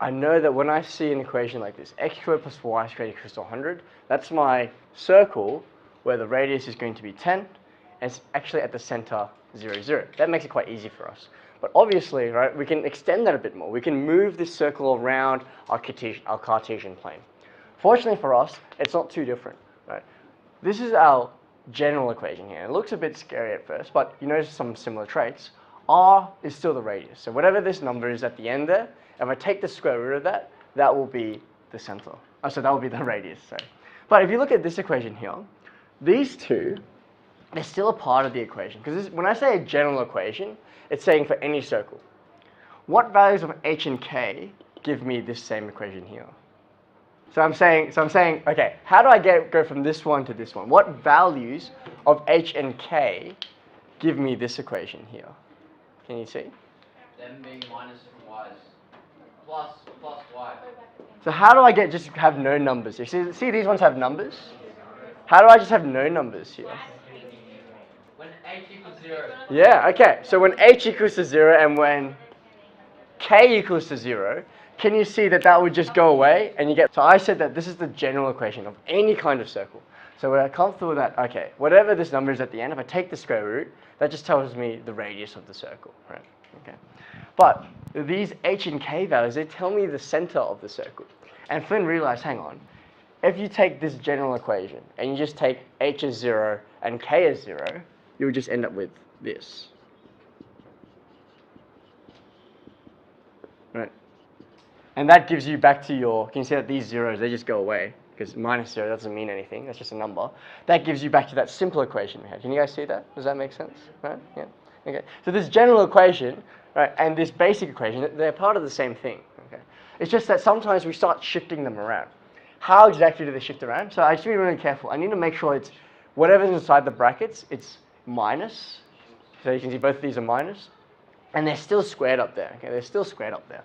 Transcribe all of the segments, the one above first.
I know that when I see an equation like this, x squared plus y squared equals to 100, that's my circle where the radius is going to be 10, and it's actually at the center 0, 0. That makes it quite easy for us. But obviously, right, we can extend that a bit more. We can move this circle around our Cartesian plane. Fortunately for us, it's not too different, right? This is our general equation here. It looks a bit scary at first, but you notice some similar traits. R is still the radius. So whatever this number is at the end there, if I take the square root of that, that will be the center. Oh, so that will be the radius, sorry. But if you look at this equation here, these two, they're still a part of the equation. Because when I say a general equation, it's saying for any circle. What values of h and k give me this same equation here? So I'm saying, okay, how do I go from this one to this one? What values of h and k give me this equation here? Can you see? Them being minus y's plus y. So how do I just have no numbers? You see these ones have numbers? How do I just have no numbers here? When h equals 0. Yeah, okay. So when h equals to 0 and when k equals to 0, can you see that that would just go away and you get... So I said that this is the general equation of any kind of circle. So we're comfortable with that, okay, whatever this number is at the end, if I take the square root, that just tells me the radius of the circle, right? Okay. But these h and k values, they tell me the center of the circle. And Flynn realized, hang on, if you take this general equation and you just take h as 0 and k as 0, you would just end up with this. Right? And that gives you back to your, can you see that these zeros, they just go away, because minus 0 doesn't mean anything, that's just a number. That gives you back to that simple equation we had. Can you guys see that? Does that make sense? Right? Yeah. Okay. So this general equation, right, and this basic equation, they're part of the same thing. Okay. It's just that sometimes we start shifting them around. How exactly do they shift around? So I should be really careful. I need to make sure it's whatever's inside the brackets, it's minus. So you can see both of these are minus. And they're still squared up there. Okay, they're still squared up there.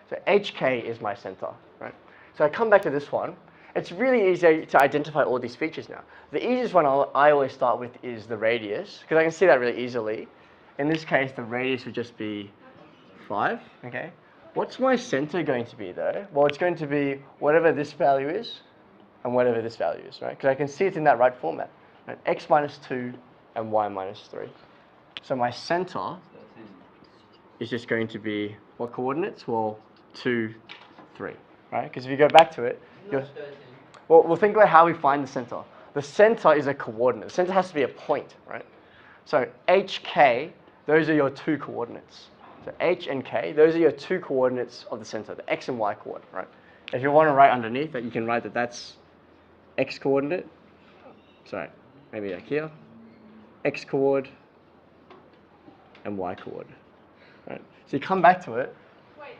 So HK is my center, right? So I come back to this one. It's really easy to identify all these features now. The easiest one I always start with is the radius, because I can see that really easily. In this case, the radius would just be 5, okay? What's my center going to be though? Well, it's going to be whatever this value is and whatever this value is, right? Because I can see it in that right format, right? X minus 2 and y minus 3. So my center is just going to be, what coordinates? Well, 2, 3, right? Because if you go back to it, well, we'll think about how we find the center. The center is a coordinate. The center has to be a point, right? So HK, those are your two coordinates. So H and K, those are your two coordinates of the center, the X and Y coordinate, right? If you want to write underneath that, you can write that that's X coordinate. Sorry, maybe like here. X coord and Y coord. Right? So you come back to it.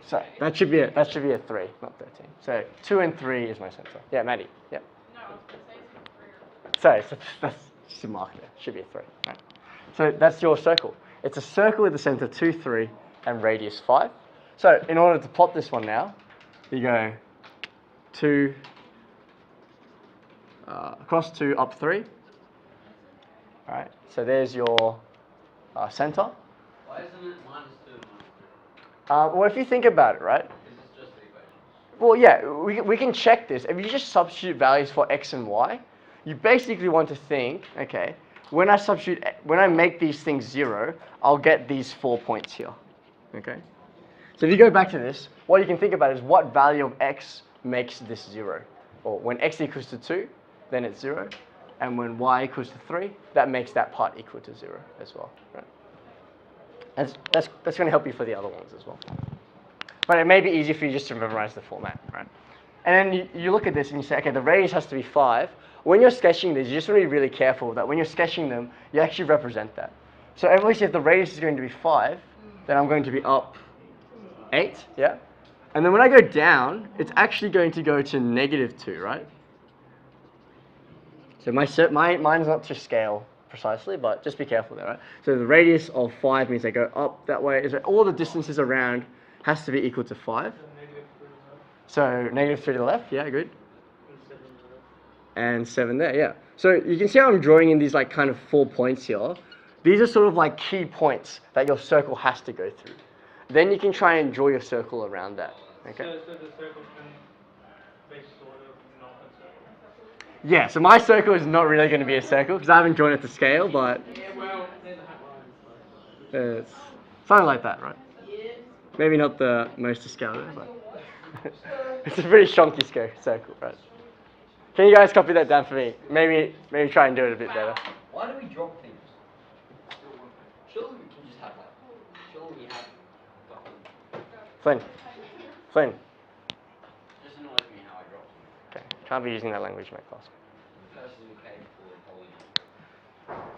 So that should be a 3, not 13. So 2 and 3 is my center. Yeah, Maddie. Yeah. No, I was going to say it's 3 or 4. Sorry, so that's just a mark there. Should be a 3. Right? So that's your circle. It's a circle with the center 2, 3, and radius 5. So in order to plot this one now, you go 2, across 2, up 3. All right. So there's your center. Why isn't it minus 2 and minus 3? Well, if you think about it, right? This is just the equation. Well, yeah, we can check this. If you just substitute values for x and y, you basically want to think, okay, when I make these things 0, I'll get these 4 points here, okay? So if you go back to this, what you can think about is what value of x makes this 0. Or when x equals to 2, then it's 0. And when y equals to 3, that makes that part equal to 0 as well, right? That's going to help you for the other ones as well. But it may be easier for you just to memorize the format, right? And then you look at this and you say, okay, the radius has to be 5. When you're sketching these, you just want to be really careful that when you're sketching them, you actually represent that. So obviously if the radius is going to be 5, then I'm going to be up 8, yeah? And then when I go down, it's actually going to go to -2, right? So mine's not to scale precisely, but just be careful there, right? So the radius of 5 means they go up that way. Is all the distances around has to be equal to 5. So -3 to the left, yeah, good. And 7 there, yeah. So you can see how I'm drawing in these like kind of 4 points here. These are sort of like key points that your circle has to go through. Then you can try and draw your circle around that, Okay. So the circle can be sort of not a circle. Yeah, so my circle is not really going to be a circle because I haven't drawn it to scale, but Yeah, well, there's a hat line. it's something like that, right? Maybe not the most to scale though, but it's a pretty chunky circle, right? Can you guys copy that down for me? Maybe try and do it a bit better. Why do we drop things? Surely we can just have like. Surely we have. Flynn. Just annoys me how I drop things. Okay, can't be using that language in my class. The person who paid for the polygon.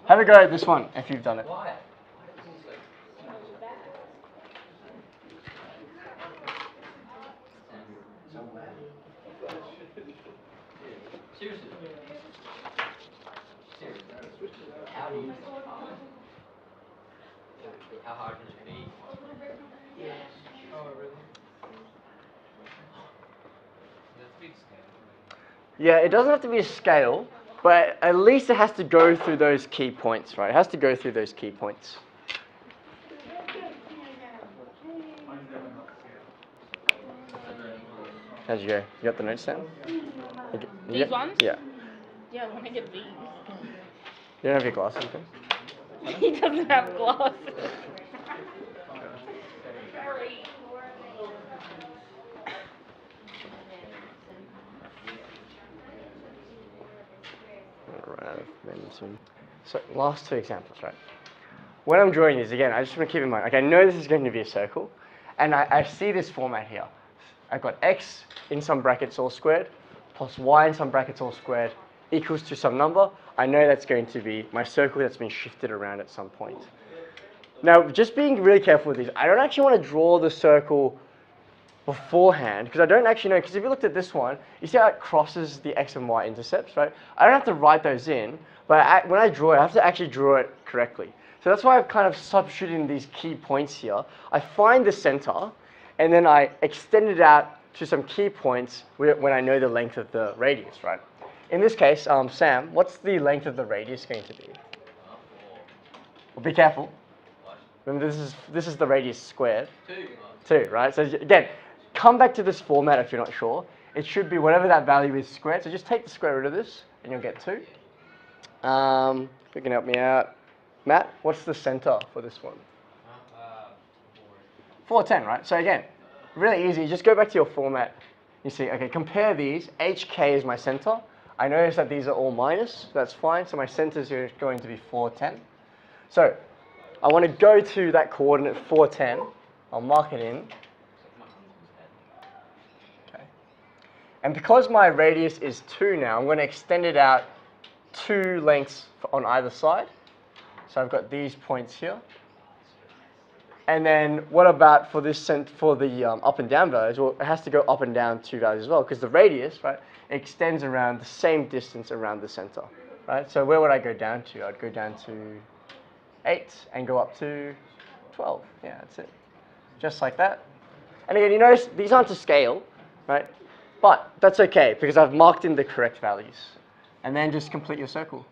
Have a go at this one if you've done it. Why? Seriously. How do you? How hard can it be? Oh, really? Yeah, it doesn't have to be a scale, but at least it has to go through those key points, right? It has to go through those key points. How'd you go? You got the notes down? These ones? Yeah. Yeah, I want to get these. You don't have your glasses, okay? He doesn't have glasses. So last two examples, right? When I'm drawing these, again, I just want to keep in mind, like I know this is going to be a circle, and I see this format here. I've got x in some brackets all squared, plus y in some brackets all squared, equals to some number. I know that's going to be my circle that's been shifted around at some point. Now, just being really careful with these, I don't actually want to draw the circle beforehand, because I don't actually know, because if you looked at this one, you see how it crosses the x and y intercepts, right? I don't have to write those in, but when I draw it, I have to actually draw it correctly. So that's why I've kind of substituted in these key points here. I find the center, and then I extend it out to some key points when I know the length of the radius, right? In this case, Sam, what's the length of the radius going to be? Well, be careful. Remember, this is the radius squared. 2, right? So again, come back to this format if you're not sure. It should be whatever that value is squared. So just take the square root of this, and you'll get 2. If you can help me out. Matt, what's the center for this one? 410, right? So again, really easy. Just go back to your format. You see, okay, compare these. HK is my center. I notice that these are all minus. That's fine. So my center is going to be 410. So I want to go to that coordinate 410. I'll mark it in. Okay. And because my radius is 2 now, I'm going to extend it out 2 lengths on either side. So I've got these points here. And then what about for this for the up and down values? Well, it has to go up and down 2 values as well, because the radius, right, extends around the same distance around the center, right? So where would I go down to? I'd go down to 8 and go up to 12. Yeah, that's it. Just like that. And again, you notice these aren't to scale, right? But that's okay, because I've marked in the correct values. And then just complete your circle.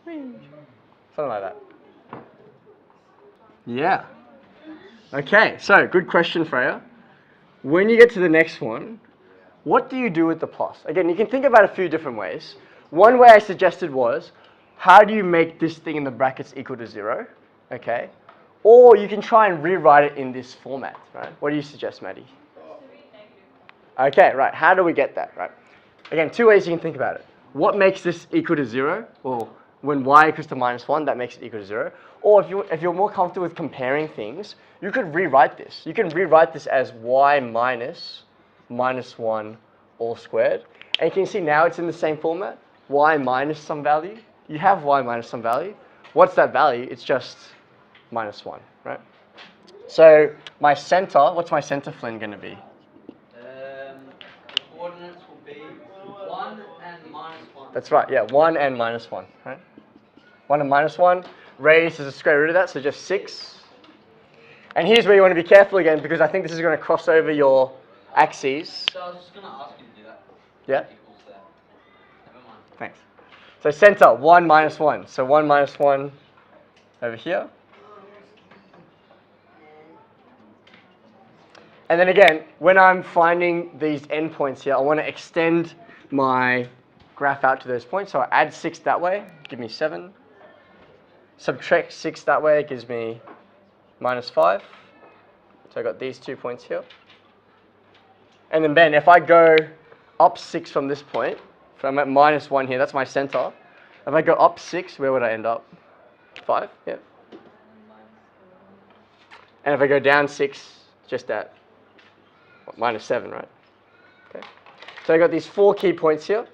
Something like that. Yeah. Okay, so good question, Freya. When you get to the next one, what do you do with the plus? Again, you can think about it a few different ways. One way I suggested was, how do you make this thing in the brackets equal to 0? Okay. Or you can try and rewrite it in this format, right? What do you suggest, Maddie? Okay, right. How do we get that, right? Again, 2 ways you can think about it. What makes this equal to 0? Well, when y equals to -1, that makes it equal to 0. Or if you're more comfortable with comparing things, you could rewrite this. You can rewrite this as y minus -1 all squared. And you can see now it's in the same format. Y minus some value. You have y minus some value. What's that value? It's just -1, right? So my center, what's my center, Flynn, going to be? The coordinates will be 1 and -1. That's right, yeah, 1 and -1, right? 1 and -1. Radius is the square root of that, so just 6. And here's where you want to be careful again, because I think this is going to cross over your axes. So I was just going to ask you to do that. Yeah? Equals that. Never mind. Thanks. So center, 1 -1. So 1 -1 over here. And then again, when I'm finding these endpoints here, I want to extend my graph out to those points. So I add 6 that way, give me 7. Subtract 6 that way, gives me -5. So I got these 2 points here. And then if I go up 6 from this point, so I'm at -1 here, that's my center. If I go up 6, where would I end up? 5, yeah. And if I go down 6, just at -7, right? Okay. So I got these 4 key points here.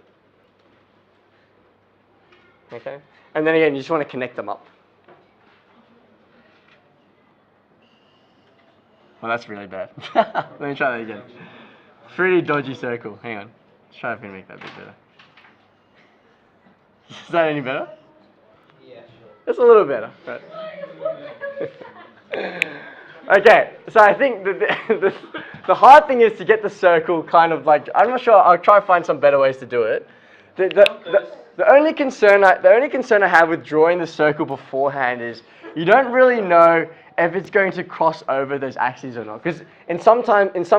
Okay. And then again, you just want to connect them up. Well, that's really bad. Let me try that again. Pretty dodgy circle. Hang on. Let's try if we can make that a bit better. Is that any better? Yeah, sure. That's a little better. Right. Okay, so I think the hard thing is to get the circle kind of like, I'm not sure, I'll try to find some better ways to do it. The only concern I have with drawing the circle beforehand is you don't really know if it's going to cross over those axes or not. Because in some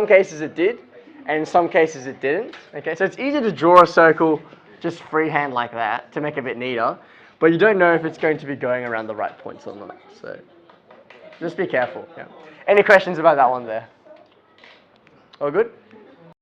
cases it did, and in some cases it didn't. Okay, so it's easy to draw a circle just freehand like that to make it a bit neater, but you don't know if it's going to be going around the right points or not. So just be careful. Yeah. Any questions about that one there? All good?